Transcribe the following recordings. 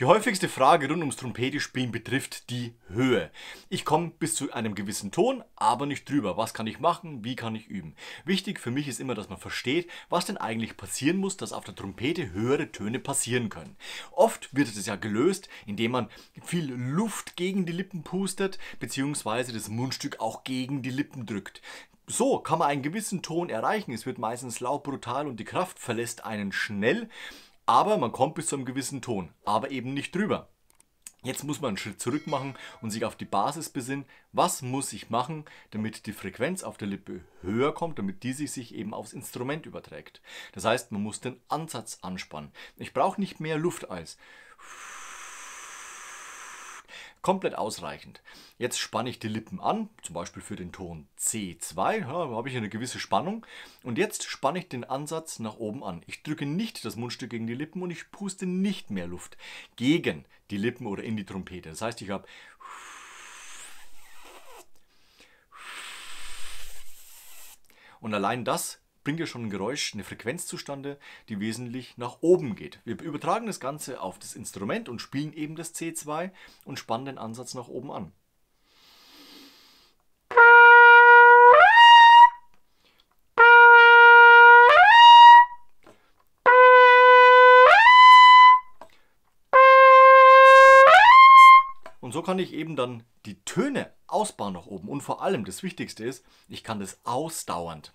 Die häufigste Frage rund ums Trompetespielen betrifft die Höhe. Ich komme bis zu einem gewissen Ton, aber nicht drüber. Was kann ich machen? Wie kann ich üben? Wichtig für mich ist immer, dass man versteht, was denn eigentlich passieren muss, dass auf der Trompete höhere Töne passieren können. Oft wird es ja gelöst, indem man viel Luft gegen die Lippen pustet, beziehungsweise das Mundstück auch gegen die Lippen drückt. So kann man einen gewissen Ton erreichen. Es wird meistens laut, brutal und die Kraft verlässt einen schnell. Aber man kommt bis zu einem gewissen Ton, aber eben nicht drüber. Jetzt muss man einen Schritt zurück machen und sich auf die Basis besinnen. Was muss ich machen, damit die Frequenz auf der Lippe höher kommt, damit die sich eben aufs Instrument überträgt. Das heißt, man muss den Ansatz anspannen. Ich brauche nicht mehr Luft als komplett ausreichend. Jetzt spanne ich die Lippen an, zum Beispiel für den Ton C2, ja, da habe ich eine gewisse Spannung. Und jetzt spanne ich den Ansatz nach oben an. Ich drücke nicht das Mundstück gegen die Lippen und ich puste nicht mehr Luft gegen die Lippen oder in die Trompete. Das heißt, ich habe und allein das bringt ja schon ein Geräusch, eine Frequenz zustande, die wesentlich nach oben geht. Wir übertragen das Ganze auf das Instrument und spielen eben das C2 und spannen den Ansatz nach oben an. Und so kann ich eben dann die Töne ausbauen nach oben. Und vor allem, das Wichtigste ist, ich kann das ausdauernd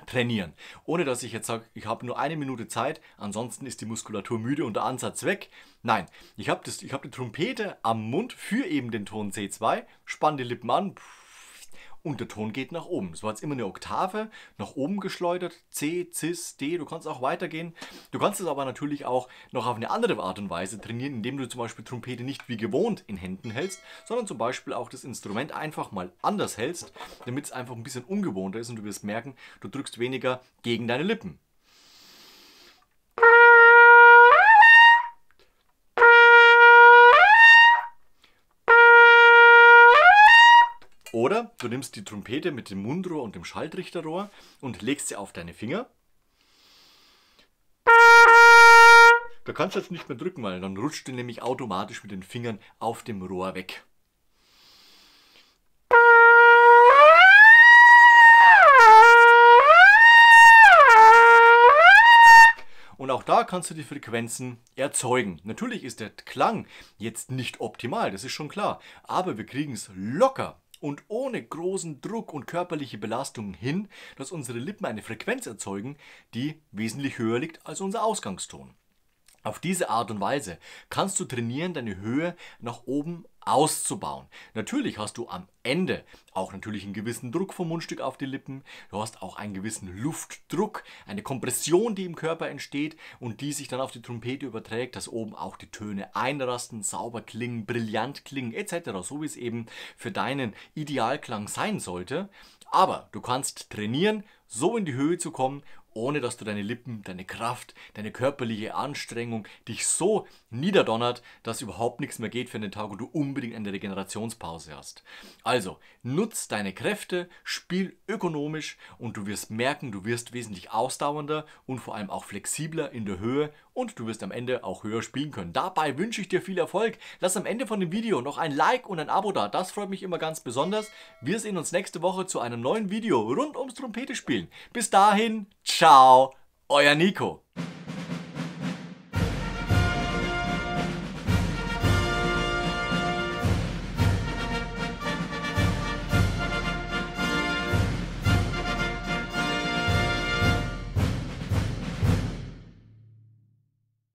trainieren. Ohne dass ich jetzt sage, ich habe nur eine Minute Zeit, ansonsten ist die Muskulatur müde und der Ansatz weg. Nein, ich habe die Trompete am Mund für eben den Ton C2, spanne die Lippen an und der Ton geht nach oben. Es war jetzt immer eine Oktave nach oben geschleudert, C, Cis, D, du kannst auch weitergehen. Du kannst es aber natürlich auch noch auf eine andere Art und Weise trainieren, indem du zum Beispiel Trompete nicht wie gewohnt in Händen hältst, sondern zum Beispiel auch das Instrument einfach mal anders hältst, damit es einfach ein bisschen ungewohnter ist und du wirst merken, du drückst weniger gegen deine Lippen. Oder du nimmst die Trompete mit dem Mundrohr und dem Schalltrichterrohr und legst sie auf deine Finger. Du kannst jetzt nicht mehr drücken, weil dann rutscht du nämlich automatisch mit den Fingern auf dem Rohr weg. Und auch da kannst du die Frequenzen erzeugen. Natürlich ist der Klang jetzt nicht optimal, das ist schon klar. Aber wir kriegen es locker und ohne großen Druck und körperliche Belastung hin, dass unsere Lippen eine Frequenz erzeugen, die wesentlich höher liegt als unser Ausgangston. Auf diese Art und Weise kannst du trainieren, deine Höhe nach oben auszubauen. Natürlich hast du am Ende auch natürlich einen gewissen Druck vom Mundstück auf die Lippen. Du hast auch einen gewissen Luftdruck, eine Kompression, die im Körper entsteht und die sich dann auf die Trompete überträgt, dass oben auch die Töne einrasten, sauber klingen, brillant klingen etc., so wie es eben für deinen Idealklang sein sollte. Aber du kannst trainieren, so in die Höhe zu kommen, ohne dass du deine Lippen, deine Kraft, deine körperliche Anstrengung dich so niederdonnert, dass überhaupt nichts mehr geht für den Tag und du unbedingt eine Regenerationspause hast. Also, nutz deine Kräfte, spiel ökonomisch und du wirst merken, du wirst wesentlich ausdauernder und vor allem auch flexibler in der Höhe und du wirst am Ende auch höher spielen können. Dabei wünsche ich dir viel Erfolg. Lass am Ende von dem Video noch ein Like und ein Abo da. Das freut mich immer ganz besonders. Wir sehen uns nächste Woche zu einem neuen Video rund ums Trompetespielen. Bis dahin, ciao, euer Nico.